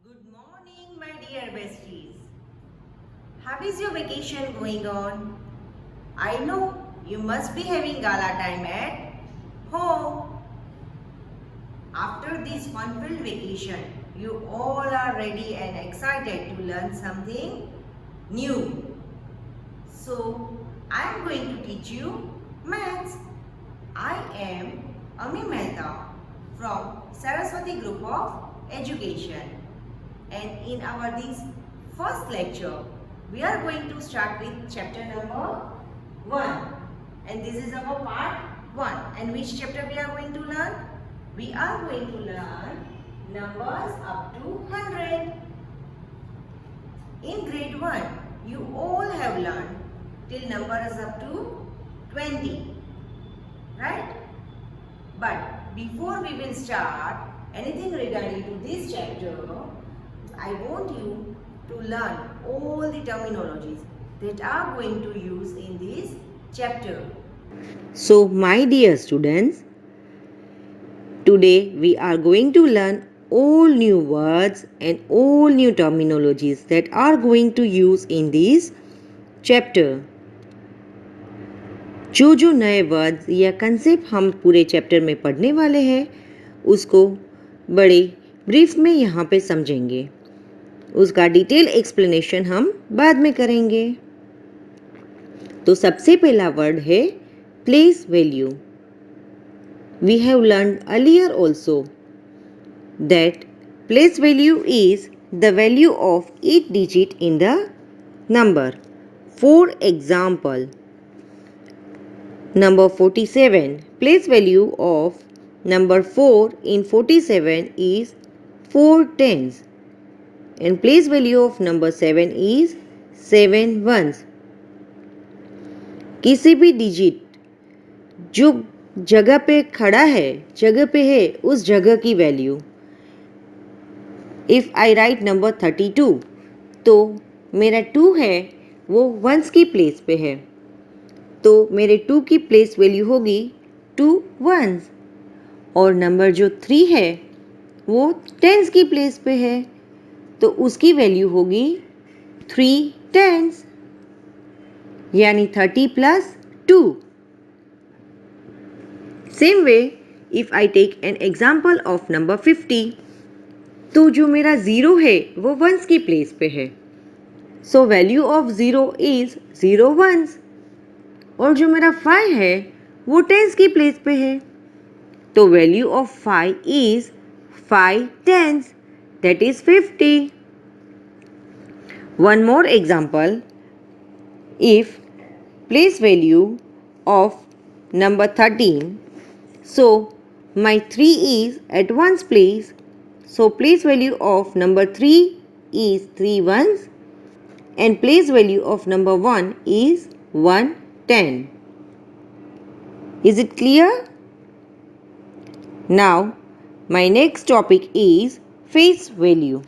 Good morning, my dear besties. How is your vacation going on? I know you must be having gala time at home. After this fun-filled vacation, you all are ready and excited to learn something new. So, I am going to teach you maths. I am Ami Mehta from Saraswati Group of Education. And in our this first lecture, we are going to start with chapter number 1. And this is our part 1. And which chapter we are going to learn? We are going to learn numbers up to 100. In grade 1, you all have learned till numbers up to 20. Right? But before we will start anything regarding to this chapter, I want you to learn all the terminologies that are going to use in this chapter. So, my dear students, today we are going to learn all new words and all new terminologies that are going to use in this chapter. जो नए words या concept हम पूरे chapter में पढ़ने वाले हैं उसको बड़े ब्रीफ में यहाँ पे समझेंगे. उसका डिटेल एक्सप्लेनेशन हम बाद में करेंगे. तो सबसे पहला वर्ड है place value. We have learned earlier also that place value is the value of each digit in the number. For example, number 47, place value of number 4 in 47 is 4 tens and place value of number 7 is 7 ones. किसी भी digit जो जगह पे खड़ा है, जगह पे है, उस जगह की value. If I right number 32 तो मेरा 2 है वो वंस की प्लेस पे है, तो मेरे 2 की प्लेस वैल्यू होगी 2 वंस. और नंबर जो 3 है वो टेंस की प्लेस पे है, तो उसकी वैल्यू होगी 3 टेंस, यानी 30 plus 2. Same way if I take an example of number 50 तो जो मेरा 0 है वो वंस की प्लेस पे है, so value of 0 is 0 ones. और जो मेरा 5 है वो टेंस की प्लेस पे है, तो value of 5 is 5 tens, that is 50. One more example, if place value of number 13, so my 3 is at ones place, so place value of number 3 is 3 ones and place value of number 1 is 1 10. Is it clear? Now my next topic is face value.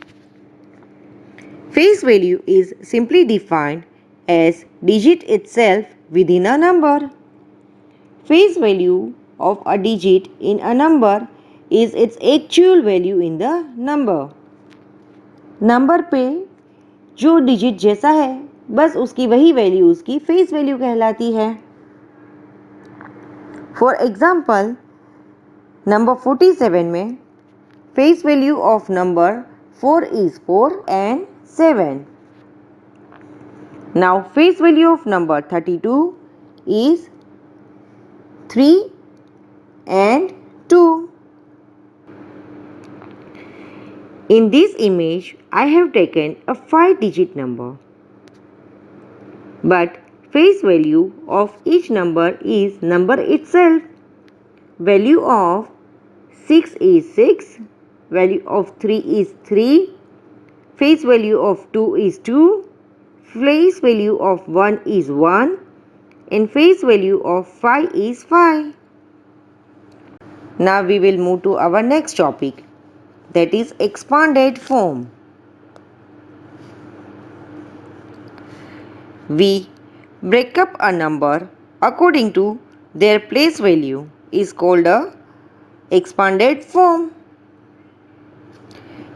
Face value is simply defined as digit itself within a number. Face value of a digit in a number is its actual value in the number. Number पे जो digit जैसा है बस उसकी वही value उसकी face value कहलाती है. फॉर एग्जाम्पल, नंबर 47 में face value of number 4 is 4 and 7. Now face value of number 32 is 3 and 2. In this image, I have taken a 5-digit number. But face value of each number is number itself. Value of 6 is 6. Value of 3 is 3. Face value of 2 is 2. Face value of 1 is 1. And face value of 5 is 5. Now we will move to our next topic, that is expanded form. We break up a number according to their place value is called a expanded form.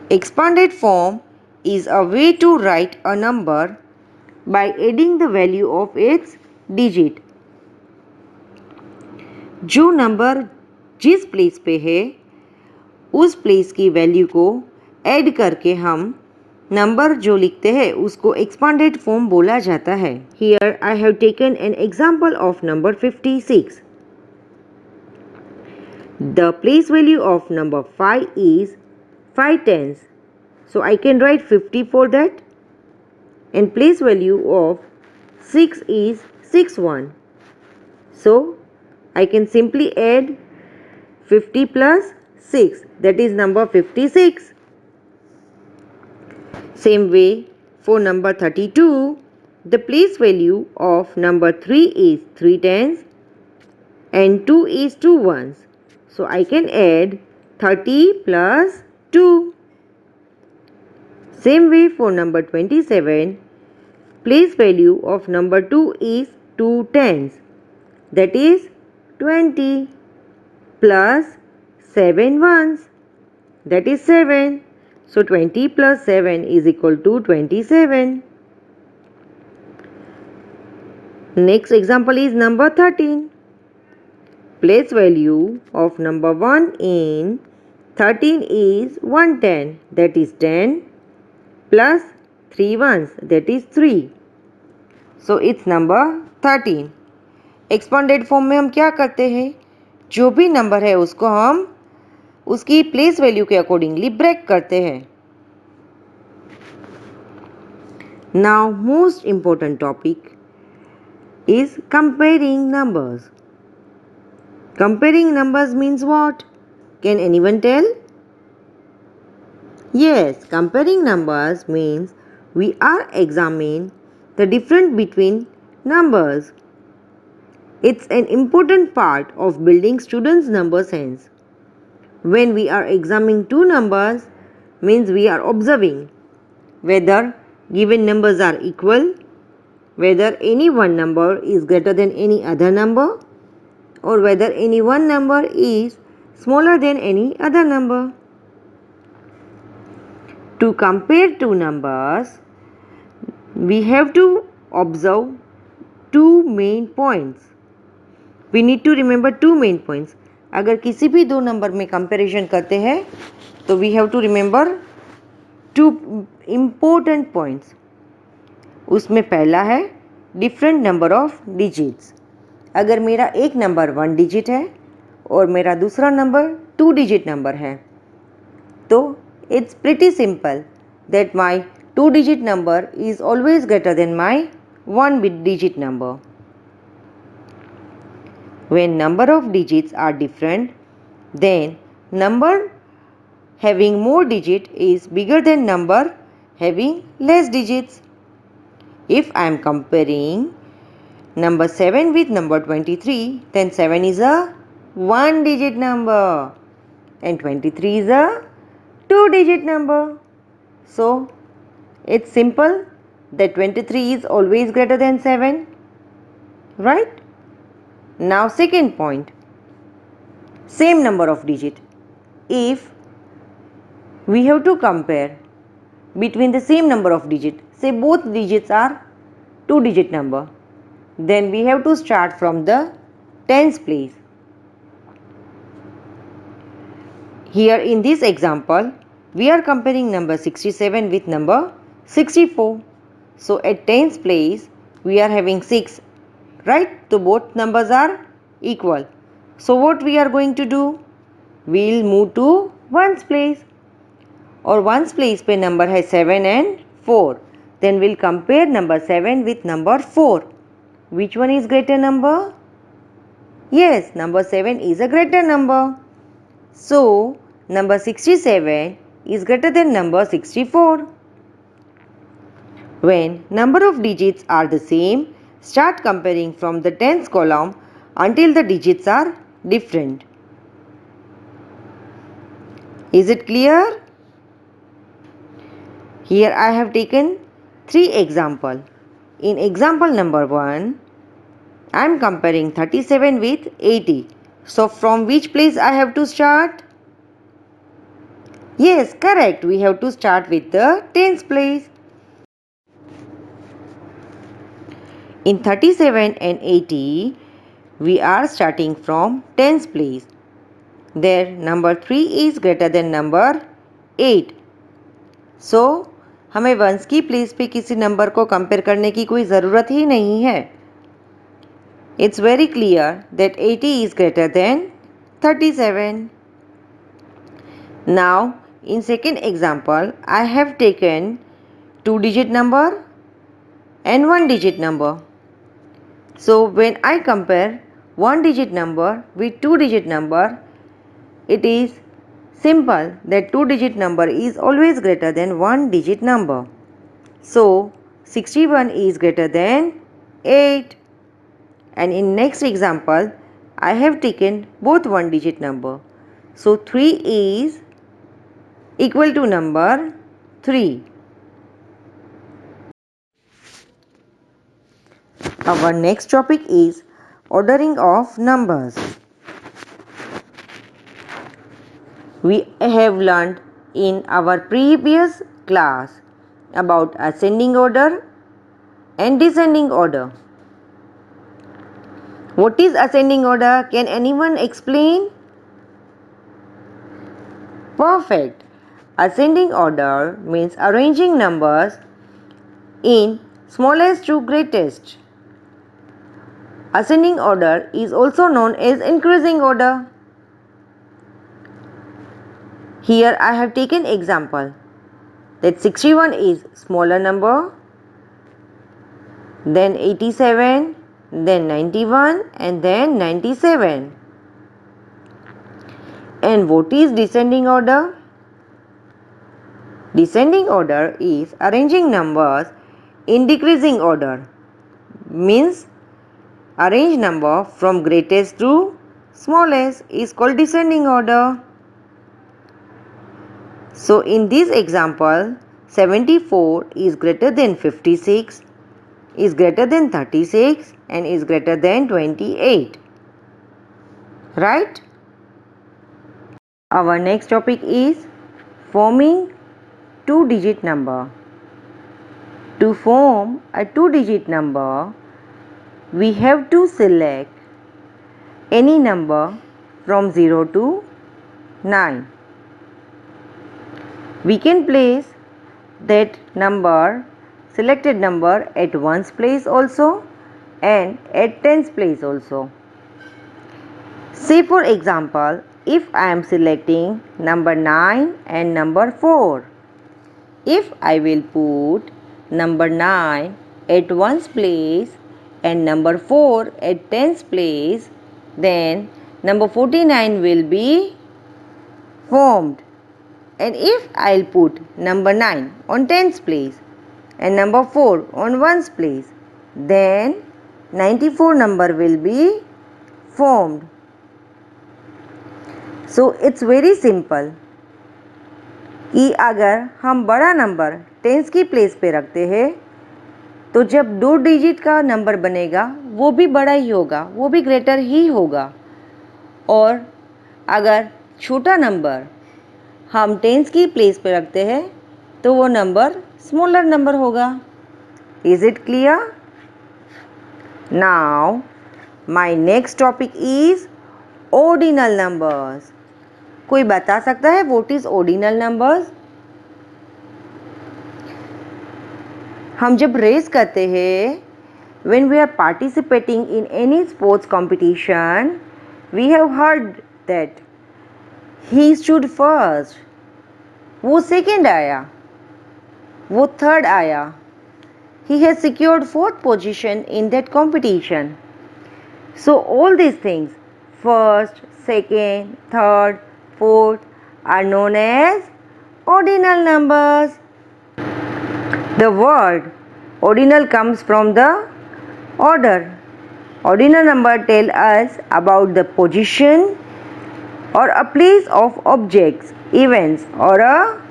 Expanded form is a way to write a number by adding the value of its digit. जो number जिस place पे है उस place की value को add करके हम number जो लिखते हैं उसको एक्सपांडेड फॉर्म बोला जाता है. Here I have taken an example of number 56. The place value of number 5 is 5 tens. So I can write 50 for that. And place value of 6 is 6 1. So I can simply add 50 plus 6, that is number 56. Same way for number 32, the place value of number 3 is 3 tens and 2 is 2 ones. So I can add 30 plus 2. Same way for number 27, place value of number 2 is 2 tens, that is 20 plus 7 ones, that is 7. So 20 plus 7 is equal to 27. Next example is number 13. Place value of number 1 in 13 is 110, that is 10 plus 3 ones, that is 3. So it's number 13. Expanded form में हम क्या करते हैं, जो भी number है उसको हम उसकी प्लेस वैल्यू के अकॉर्डिंगली ब्रेक करते हैं. Now most important topic is comparing numbers. Comparing numbers means what? Can anyone tell? Yes, comparing numbers means we are examining the difference between numbers. It's an important part of building students' number sense. When we are examining two numbers, means we are observing whether given numbers are equal, whether any one number is greater than any other number, or whether any one number is smaller than any other number. To compare two numbers, we have to observe two main points. We need to remember two main points. अगर किसी भी दो number में comparison करते हैं तो we have to remember two important points. उसमें पहला है different number of digits. अगर मेरा एक नंबर 1 डिजिट है और मेरा दूसरा नंबर 2 डिजिट नंबर है तो it's pretty simple that my 2-digit number is always greater than my 1-digit number. When number of digits are different, then number having more digit is bigger than number having less digits. If I am comparing number 7 with number 23, then 7 is a 1-digit number and 23 is a 2-digit number. So it's simple that 23 is always greater than 7, right? Now second point, same number of digit. If we have to compare between the same number of digit, say both digits are 2-digit number, then we have to start from the tens place. Here in this example, we are comparing number 67 with number 64. So at tens place, we are having 6, right? So both numbers are equal. So what we are going to do? We will move to ones place. और ones place पे number है 7 and 4. Then we'll compare number 7 with number 4. Which one is greater number? Yes, number 7 is a greater number. So number 67 is greater than number 64. When number of digits are the same, start comparing from the tens column until the digits are different. Is it clear? Here I have taken 3 examples. In example number 1, I am comparing 37 with 80. So from which place I have to start? Yes, correct. We have to start with the tens place. In 37 and 80, we are starting from tens place. There number 3 is greater than number 8. So, हमें once की place पे किसी number को compare करने की कोई ज़रूरत ही नहीं है. It's very clear that 80 is greater than 37. Now, in second example, I have taken 2-digit number and 1-digit number. So, when I compare 1-digit number with 2-digit number, it is simple that 2-digit number is always greater than 1-digit number. So, 61 is greater than 8. And in next example, I have taken both 1-digit number. So, 3 is equal to number 3. Our next topic is ordering of numbers. We have learned in our previous class about ascending order and descending order. What is ascending order? Can anyone explain? Perfect. Ascending order means arranging numbers in smallest to greatest. Ascending order is also known as increasing order. Here I have taken example that 61 is smaller number, then 87, then 91 and then 97. And what is descending order? Descending order is arranging numbers in decreasing order. Means arrange number from greatest to smallest is called descending order. So in this example, 74 is greater than 56, is greater than 36 and is greater than 28. Right? Our next topic is forming 2-digit number. To form a 2-digit number, we have to select any number from 0 to 9. We can place that number, selected number at ones place also and at tens place also. Say for example, if I am selecting number 9 and number 4, if I will put number 9 at ones place and number 4 at tens place, then number 49 will be formed. And if I'll put number 9 on tens place and number 4 on ones place, then 94 number will be formed. So it's very simple कि अगर हम बड़ा number tense की place पे रखते हैं तो जब 2 डिजिट का नंबर बनेगा वो भी बड़ा ही होगा, वो भी ग्रेटर ही होगा. और अगर छोटा नंबर हम टेंस की प्लेस पे रखते हैं तो वो नंबर स्मॉलर नंबर होगा. Is it clear? Now my next topic is ordinal numbers. कोई बता सकता है व्हाट इज ऑर्डिनल नंबर्स? हम जब रेस करते हैं, when we are participating in any sports competition, we have heard that he stood first, वो सेकेंड आया, वो थर्ड आया, he has secured fourth position in that competition. So all these things, first, second, third, fourth, are known as ordinal numbers. The word ordinal comes from the order. Ordinal number tell us about the position or a place of objects, events or a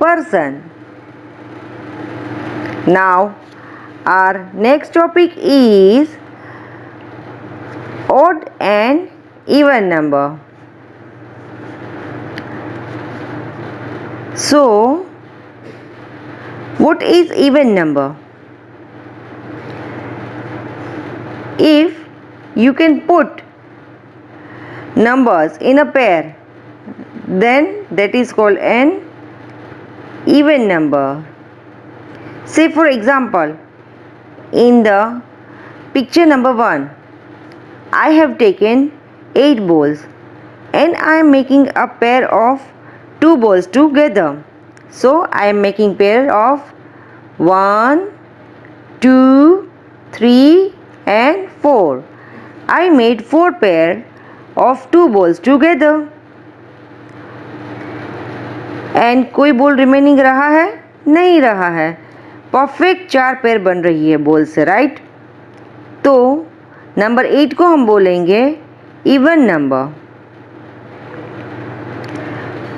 person. Now our next topic is odd and even number. So, what is even number? If you can put numbers in a pair, then that is called an even number. Say for example, in the picture number 1, I have taken 8 balls and I am making a pair of 2 balls together. So I am making pair of 1, 2, 3 and 4. I made 4 pair of 2 balls together. And कोई ball remaining रहा है? नहीं रहा है. Perfect 4 pair बन रही है ball से, राइट? तो नंबर 8 को हम बोलेंगे even number.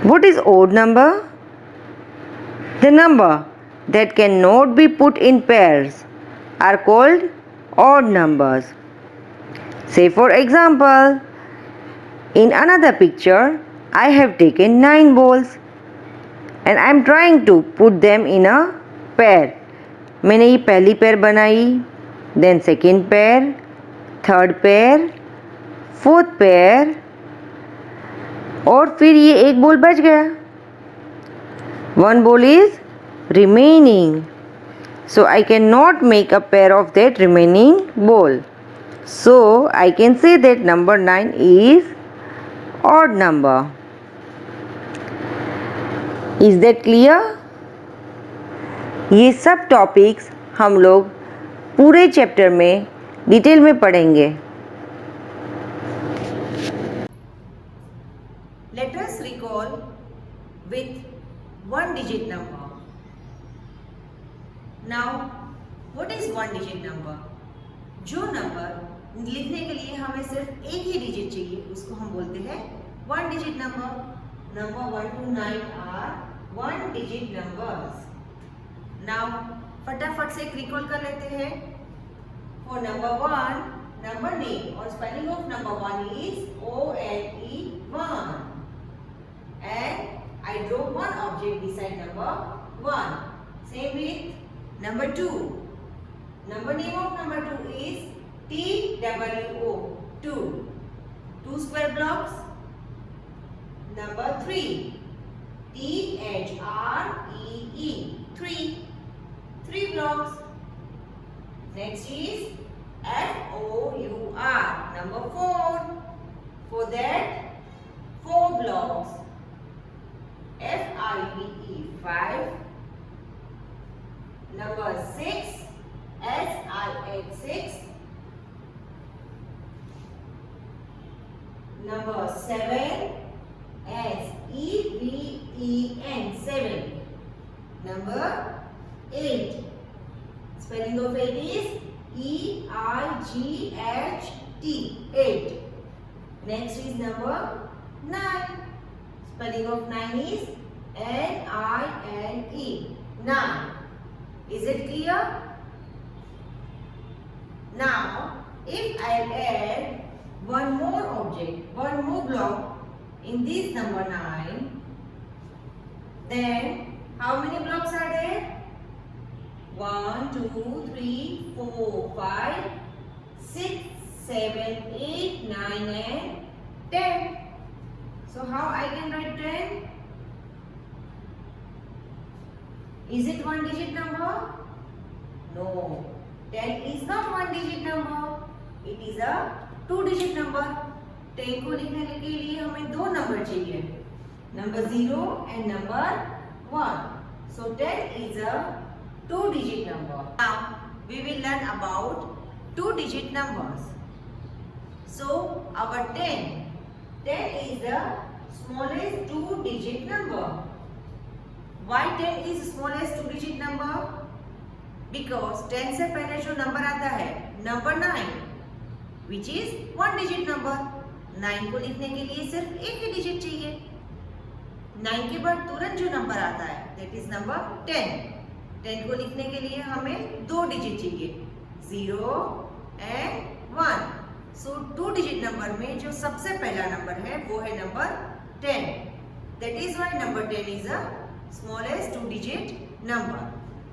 What is odd number? The number that cannot be put in pairs are called odd numbers. Say for example, in another picture, I have taken 9 balls and I am trying to put them in a pair. मैंने ये पहली pair बनाई, then second pair, third pair, fourth pair और फिर ये एक ball बच गया. One ball is remaining. So I cannot make a pair of that remaining ball. So I can say that number 9 is odd number. Is that clear? ये सब topics हम लोग पूरे चैप्टर में डिटेल में पढ़ेंगे. Let us recall with one digit number. Now, what is one digit number? जो number लिखने के लिए हमें सिर्फ एक ही डिजिट चाहिए उसको हम बोलते हैं one digit number. Number 1 to 9 are one digit numbers. Now, फटाफट से एक रिकॉल कर लेते हैं. For number 1, number name or spelling of number 1 is O-N-E 1. And I draw one object beside number 1. Same with number 2. Number name of number 2 is T-W-O 2. 2 square blocks. Number 3. T-H-R-E-E 3. 3 blocks. Next is F-O-U-R. Number 4. For that, 4 blocks. F-I-V-E 5. Number 6. S-I-H 6. Number 7. S-E-V-E-N 7. Number 8. Spelling of 8 is E-I-G-H-T 8. Next is number 9. Spelling of 9 is N-I-N-E 9. Is it clear? Now, if I add one more object, one more block in this number 9, then how many blocks are there? 1, 2, 3, 4, 5, 6, 7, 8, 9 and 10. So how I can write 10? Is it one digit number? No. 10 is not one digit number. It is a two digit number. 10 को लिखने के लिए हमें दो number चाहिए. Number 0 and number 1. So 10 is a two digit number. Now we will learn about two digit numbers. So our 10 is the smallest two digit number. Why 10 is smallest two digit number? Because 10 से पहले जो number आता है number 9 which is one digit number. 9 को लिखने के लिए सिर्फ एक ही डिजिट चाहिए. 9 के बाद तुरंत जो नंबर आता है that is number 10. 10 को लिखने के लिए हमें दो डिजिट चाहिए 0 and 1. So two digit number में जो सबसे पहला नंबर है वो है number 10. That is why number 10 is a smallest two-digit number.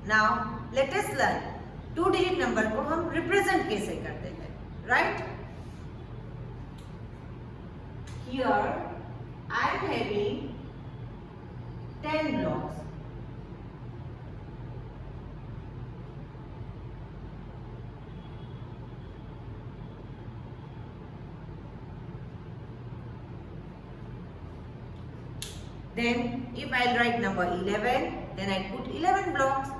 Now let us learn two-digit number को हम represent कैसे करते हैं, right? Here I am having 10 blocks. Then if I'll write number 11, then I put 11 blocks.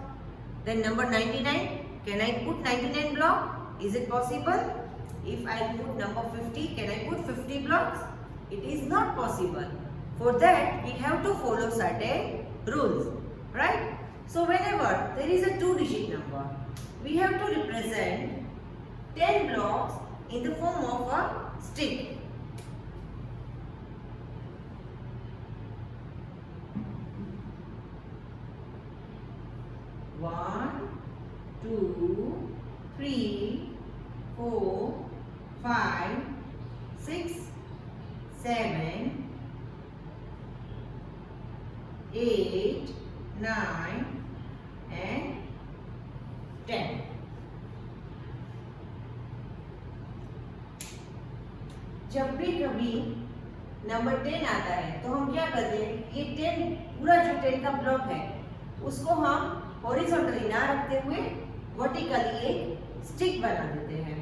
Then number 99, can I put 99 blocks? Is it possible? If I put number 50, can I put 50 blocks? It is not possible. For that, we have to follow certain rules, right? So whenever there is a two-digit number, we have to represent 10 blocks in the form of a stick. One, two, three, 4, 5, 6, 7, 8, 9 and 10. जब भी कभी number 10 आता है तो हम क्या करते हैं, ये 10 पूरा जो 10 का ब्लॉक है उसको हम हॉरिजॉन्टली ना रखते हुए वर्टिकली एक स्टिक बना देते हैं.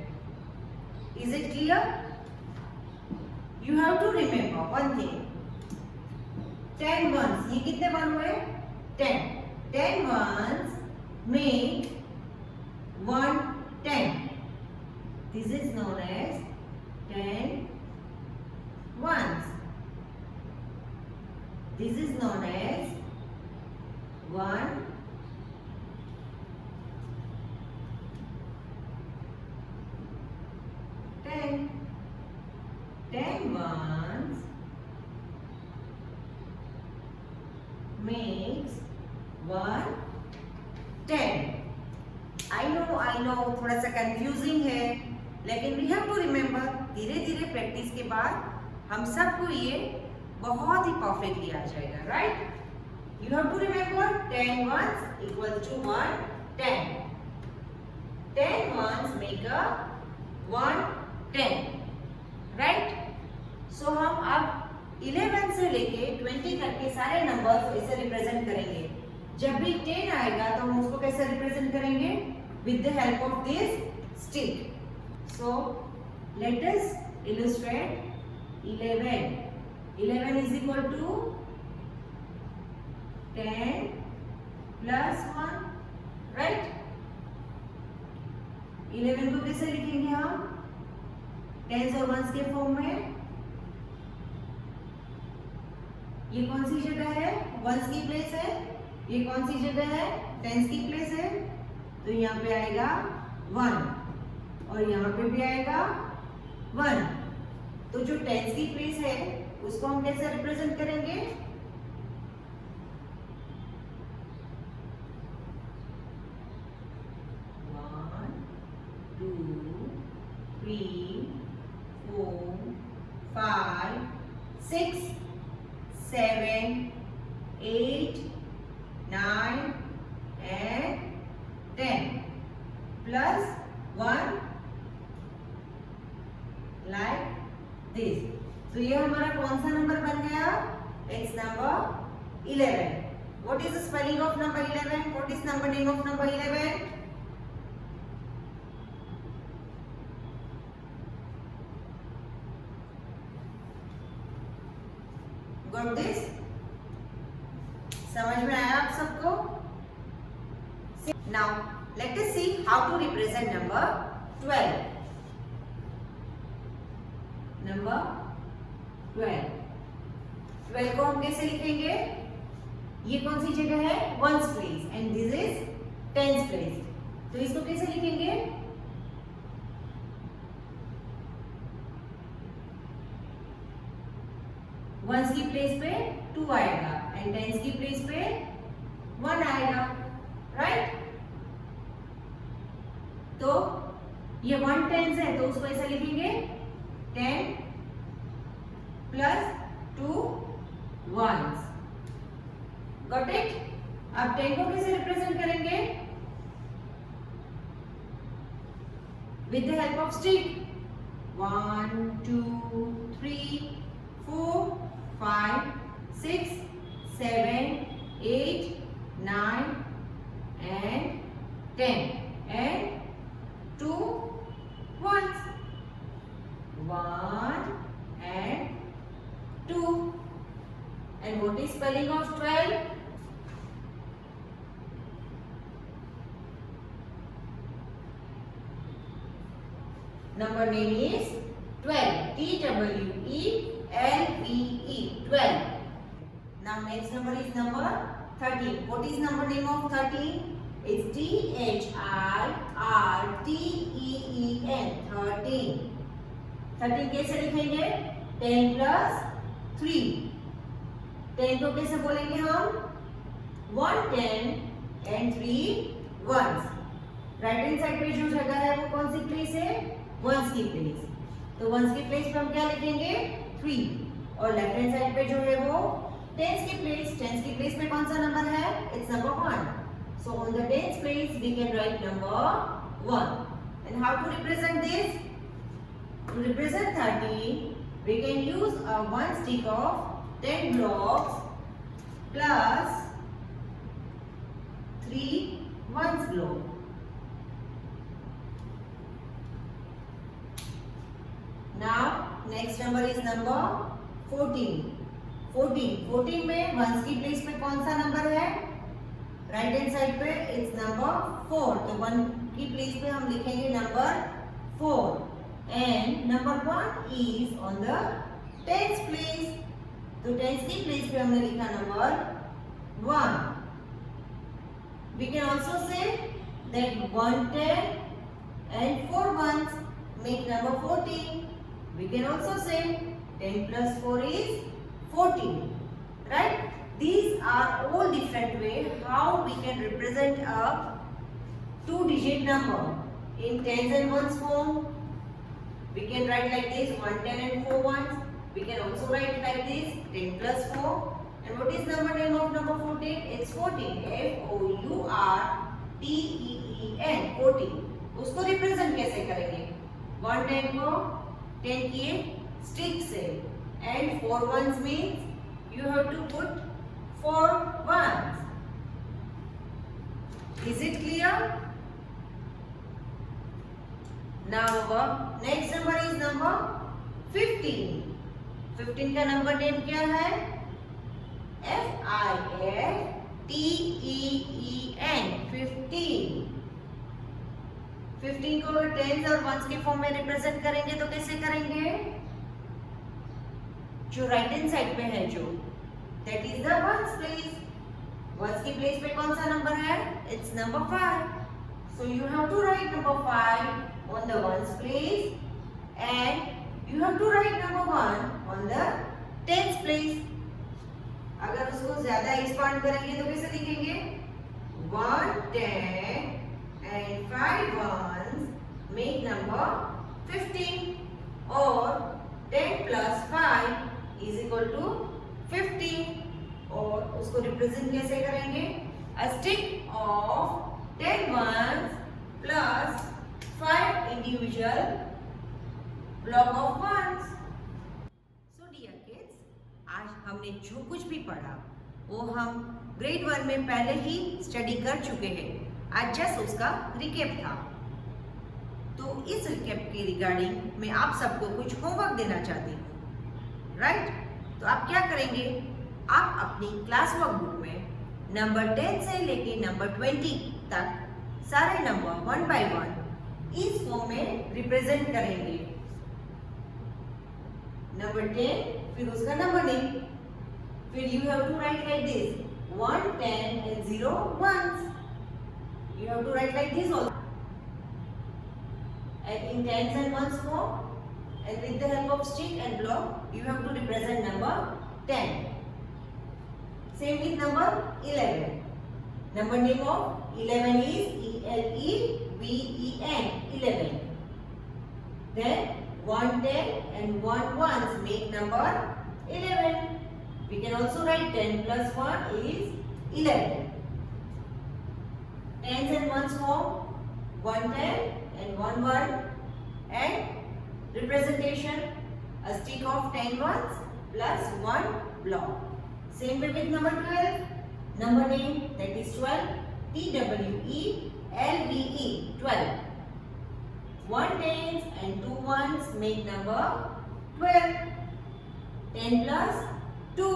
Is it clear? You have to remember one thing. 10 ones, ये कितने वन हुए? 10. 10 ones make 1 10. This is known as 10 ones. This is known as 1 10. 10 ones makes 1 10. I know थोड़ा सा कंफ्यूजिंग है, लेकिन वी हैव टू रिमेम्बर. धीरे धीरे practice के बाद हम सबको ये बहुत ही परफेक्टली आ जाएगा, right? You have to remember 10 ones equals to 1 10. 10 ones make a 1 10, right? So हम अब 11 से लेके 20 तक के सारे नंबर्स इसे रिप्रेजेंट करेंगे. जब भी 10 आएगा तो हम उसको कैसे रिप्रेजेंट करेंगे? With the help of this stick. So let us illustrate 11. 11 is equal to 10 plus 1, right? 11 को कैसे लिखेंगे हम? टेंस और वंस के फॉर्म में. ये कौन सी जगह है? वंस की प्लेस है. ये कौन सी जगह है? टेंस की प्लेस है. तो यहाँ पे आएगा 1 और यहाँ पे भी आएगा 1. तो जो टेंस की प्लेस है उसको हम कैसे रिप्रेजेंट करेंगे? 1 2 3 4 5 6 7 8 9 and 10 plus 1 like this. तो ये हमारा कौन सा नंबर बन गया? It's number 11. What is the spelling of number 11? What is number name of number 11? Got this? समझ में आया आप सबको? Now let us see how to represent number 12. Number 12. 12 को हम कैसे लिखेंगे? ये कौन सी जगह है? Ones place and this is tens place. तो इसको कैसे लिखेंगे? वंस की प्लेस पे 2 आएगा एंड टेंस की प्लेस पे 1 आएगा, राइट? तो ये 1 टेंस है तो उसको ऐसे लिखेंगे 10 plus 2 ones. Got it? अब 10 को कैसे रिप्रेजेंट करेंगे? With the help of stick. 1, 2, 3, 4, 5, 6, 7, 8, 9 and 10 and 2 ones. 1 and 2. And what is spelling of 12? Number name is 12. T-W-E-L-V-E. 12. Now next number is number 13. What is number name of 13? It's T-H-I-R-T-E-E-N. 13. 13 कैसे लिखेंगे? 10 plus 3. 10 को कैसे बोलेंगे हम? 1 10 and 3 ones. Right hand side पे जो जगह है वो कौन सी प्लेस है? वंस की प्लेस. तो वंस की प्लेस पे हम क्या लिखेंगे? 3. और लेफ्ट हैंड साइड पे जो है वो टेंस की प्लेस. टेंस की प्लेस पे कौन सा नंबर है? It's number 1. So on the tens place we can write number 1. And how to represent this? To represent 13, we can use a one stick of 10 blocks plus 3 ones block. Now next number is number 14. 14 में ones की place पे कौन सा number है? Right hand side पे it's number 4. तो 1 की place पे हम लिखेंगे number 4. And number 1 is on the tens place. तो tens की place पे हमने लिखा number 1. We can also say that 1 10 and 4 ones make number 14. We can also say 10 plus 4 is 14. Right? These are all different ways how we can represent a 2-digit number in tens and ones form. We can write like this 1 10 and 4 ones. We can also write like this 10 plus 4. And what is number name of number 14? It's 14. F-O-U-R-T-E-E-N. 14. उसको represent कैसे करेंगे? 1 10 को 10 किए stick से. And 4 ones means you have to put 4 ones. Is it clear? Now our next number is number 15. 15 का number name क्या है? F-I-F-T-E-E-N. 15. 15 को अगर टेंस और वंस के फॉर्म में रिप्रेजेंट करेंगे तो कैसे करेंगे? जो राइट हैंड साइड पे है जो that is the ones place. Ones की प्लेस पे कौन सा नंबर है? It's number 5. So you have to write number 5 on the ones place and you have to write number 1 on the tens place. अगर उसको ज्यादा एक्सपांड करेंगे तो कैसे लिखेंगे? 1 10 and 5 ones make number 15 or 10 plus 5 is equal to 15. और उसको represent कैसे करेंगे? A stick of 10 ones plus 5 individual block of ones. So dear kids, आज हमने जो कुछ भी पढ़ा वो हम ग्रेड 1 में पहले ही स्टडी कर चुके हैं. आज जस्ट उसका रिकैप था. तो इस रिकैप के रिगार्डिंग मैं आप सबको कुछ होमवर्क देना चाहती हूँ. राइट? तो आप क्या करेंगे? आप अपनी क्लास वर्क बुक में नंबर 10 से लेके नंबर 20 तक सारे नंबर 1 by 1 इस फॉर्म में रिप्रेजेंट करेंगे. नंबर 10 फिर उसका नंबर नेम. फिर you have to write like this 1 10 and 0 ones. You have to write like this also. And in tens and ones form, and with the help of stick and block, you have to represent number 10. Same with number 11. Number name of 11 is E-L-E-V-E-N. 11. Then 1 10 and 1 ones make number 11. We can also write 10 plus 1 is 11. Tens and ones form 1 10 and 1 1, and representation a stick of 10 ones plus 1 block. Same way with number 12. Number name, that is 12. TWELVE, 12. 1 tens and 2 ones make number 12. 10 plus 2.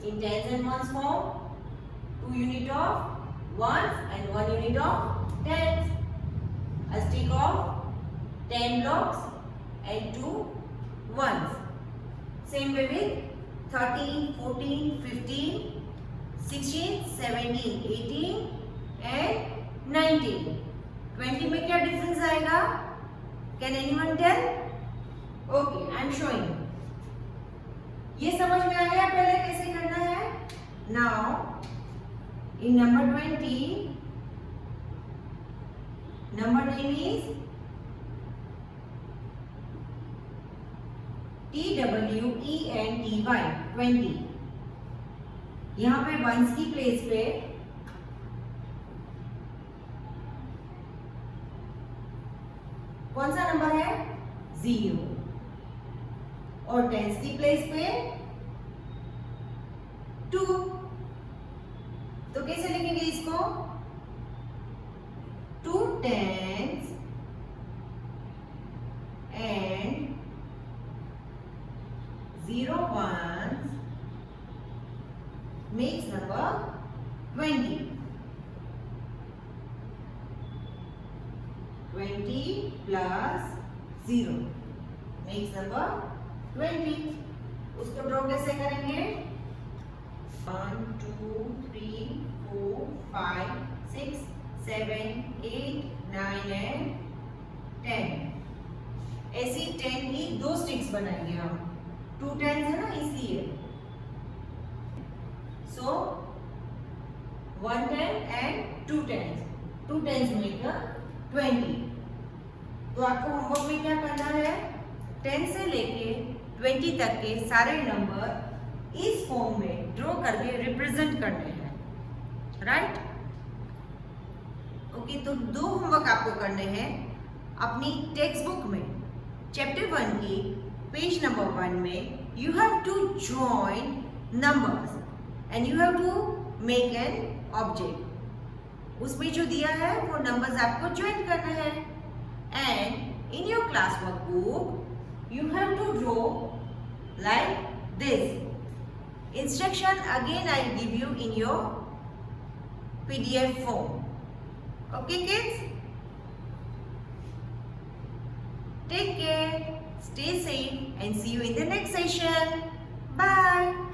In tens and ones form, 2 unit of ones and 1 unit of tens. A stick of 10 blocks and 2 ones. Same way with 13, 14, 15, 16, 17, 18 and 19. 20 में क्या difference आएगा? Can anyone tell? Okay, I am showing. ये समझ में आ गया पहले कैसे करना है? Now, in number 20, number name is TWENTY, 20. यहाँ पे वंस की प्लेस पे कौन सा नंबर है? 0. और टेंस की प्लेस पे 2. तो कैसे लिखेंगे इसको? 2 tens and 0 ones makes number 20. 20 plus 0 makes number 20. उसको ड्रॉ कैसे करेंगे? 1 2 3 4 5 6 7 8 9 and 10. ऐसी 10 की 2 स्टिक्स बनाएंगे हम. 2 tens है ना, इसलिए. So 1 10 and 2 tens. 2 tens make 20. तो आपको होमवर्क में क्या करना है? 10 से लेके 20 तक के सारे नंबर इस फॉर्म में ड्रॉ करके रिप्रेजेंट करने हैं. राइट? ओके, तो 2 होमवर्क आपको करने हैं. अपनी टेक्स्ट बुक में चैप्टर 1 की पेज नंबर 1 में you have to join numbers and you have to make an object. उसमें जो दिया है वो नंबर्स आपको ज्वाइन करना है. And in your class workbook you have to draw like this. Instruction again I will give you in your PDF form. Okay kids? Take care, stay safe and see you in the next session. Bye.